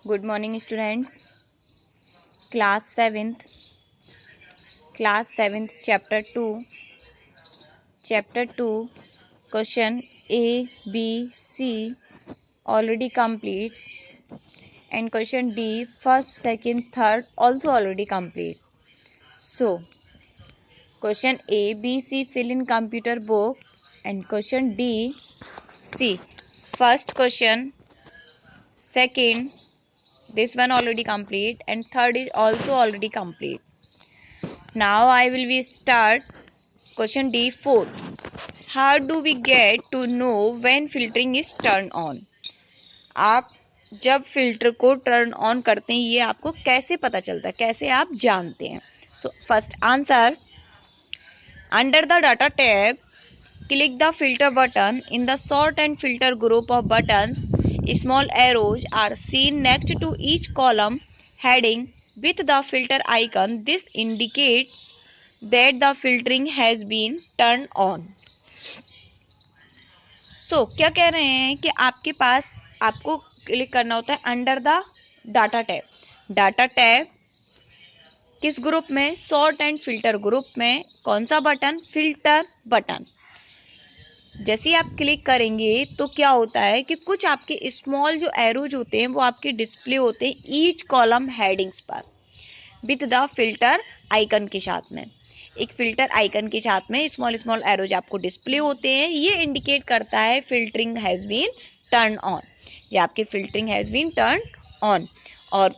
Good morning, students. Class 7th, Chapter 2. Chapter 2, question A, B, C already complete, and question D, first, second, third also already complete. So, question A, B, C fill in computer book, and question D, C. First question, second, this one already complete, and third is also already complete. Now I will be start question D, fourth. How do we get to know when filtering is turned on? आप जब filter को turn on करते हैं ये आपको कैसे पता चलता है, कैसे आप जानते हैं? So first answer, under the data tab click the filter button. In the sort and filter group of buttons, small arrows are seen next to each column heading with the filter icon. This indicates that the filtering has been turned on. So, क्या कह रहे हैं कि आपके पास आपको click करना होता है under the data tab. Data tab किस ग्रुप में? सॉर्ट एंड फिल्टर ग्रुप में. कौन सा बटन? Filter button. जैसे ही आप क्लिक करेंगे तो क्या होता है कि कुछ आपके स्मॉल जो एरोज होते हैं वो आपके डिस्प्ले होते हैं ईच कॉलम हेडिंग्स पर विथ द फिल्टर आइकन के साथ में. एक फिल्टर आइकन के साथ में स्मॉल स्मॉल एरोज आपको डिस्प्ले होते हैं. ये इंडिकेट करता है filtering has been turn on, ये आपकी filtering has been turn on. और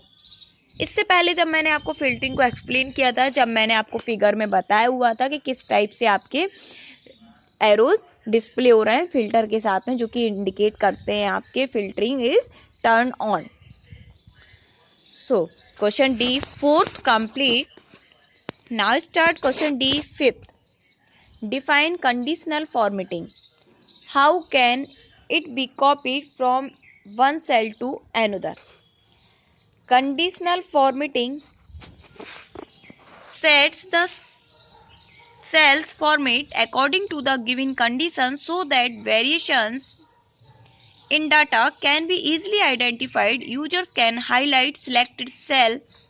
इससे पहले जब मैंने आपको फिल्टरिंग को एक्सप्लेन किया था, जब मैंने आपको फिगर में बताया हुआ था कि किस टाइप से आपके एरोज डिस्प्ले हो रहे हैं फिल्टर के साथ में, जो कि इंडिकेट करते हैं आपके filtering is turn on. So question D fourth complete. Now start question D fifth. Define conditional formatting. How can it be copied from one cell to another? Conditional formatting sets the cells format according to the given conditions so that variations in data can be easily identified. Users can highlight selected cells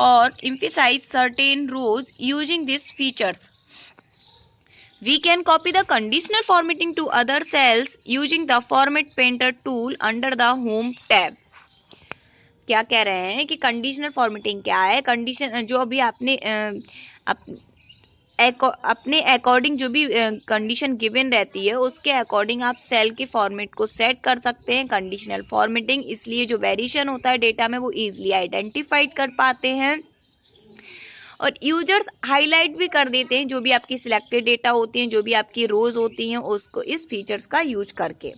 or emphasize certain rows using these features. We can copy the conditional formatting to other cells using the Format Painter tool under the Home tab. क्या कह रहे हैं कि conditional formatting क्या है? Condition जो अभी आपने अपने अकॉर्डिंग जो भी कंडीशन गिवन रहती है उसके अकॉर्डिंग आप सेल के फॉर्मेट को सेट कर सकते हैं. कंडीशनल फॉर्मेटिंग इसलिए जो वेरिएशन होता है डेटा में वो इजीली आइडेंटिफाइड कर पाते हैं और यूजर्स हाईलाइट भी कर देते हैं जो भी आपकी सिलेक्टेड डेटा होती हैं, जो भी आपकी रोज होती हैं उसको इस फीचर्स का यूज करके.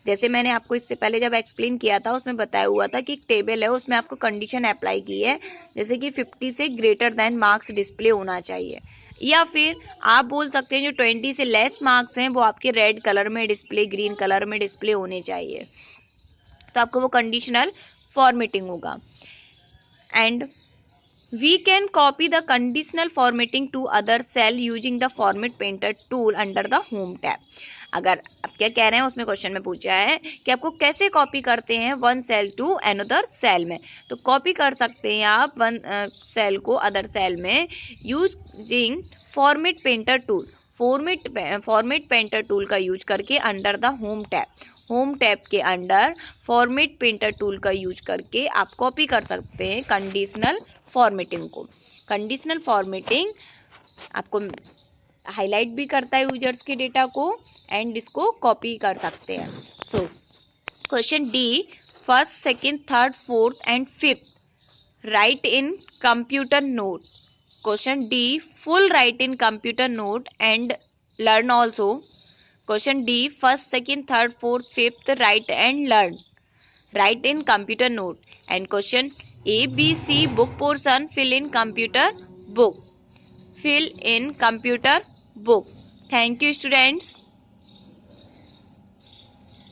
जैसे मैंने आपको इससे पहले जब एक्सप्लेन किया था उसमें बताया हुआ था कि एक टेबल है उसमें आपको कंडीशन अप्लाई की है जैसे कि 50 से ग्रेटर देन मार्क्स डिस्प्ले होना चाहिए, या फिर आप बोल सकते हैं जो 20 से लेस मार्क्स हैं वो आपके रेड कलर में डिस्प्ले, ग्रीन कलर में डिस्प्ले होने चाहिए. तो आपको वो कंडीशनल फॉर्मेटिंग होगा. And we can copy the conditional formatting to other cell using the Format Painter tool under the Home tab. अगर आप क्या कह रहे हैं उसमें क्वेश्चन में पूछा है कि आपको कैसे कॉपी करते हैं one cell to another cell में. तो कॉपी कर सकते हैं आप वन सेल को अदर सेल में using format painter tool. Format painter tool का यूज करके अंडर द होम टैब के अंडर फॉर्मेट पेंटर टूल का यूज करके आप कॉपी कर सकते हैं कंडीशनल फॉर्मेटिंग को. कंडीशनल फॉर्मेटिंग आपको हाईलाइट भी करता है यूजर्स के डेटा को एंड इसको कॉपी कर सकते हैं. सो question D first, second, third, fourth and fifth right in computer note. Question D full right in computer note and learn also. Question D first, second, third, fourth, fifth right and learn. Write in computer note. And question A, B, C book portion fill in computer book. Fill in computer book. Thank you students.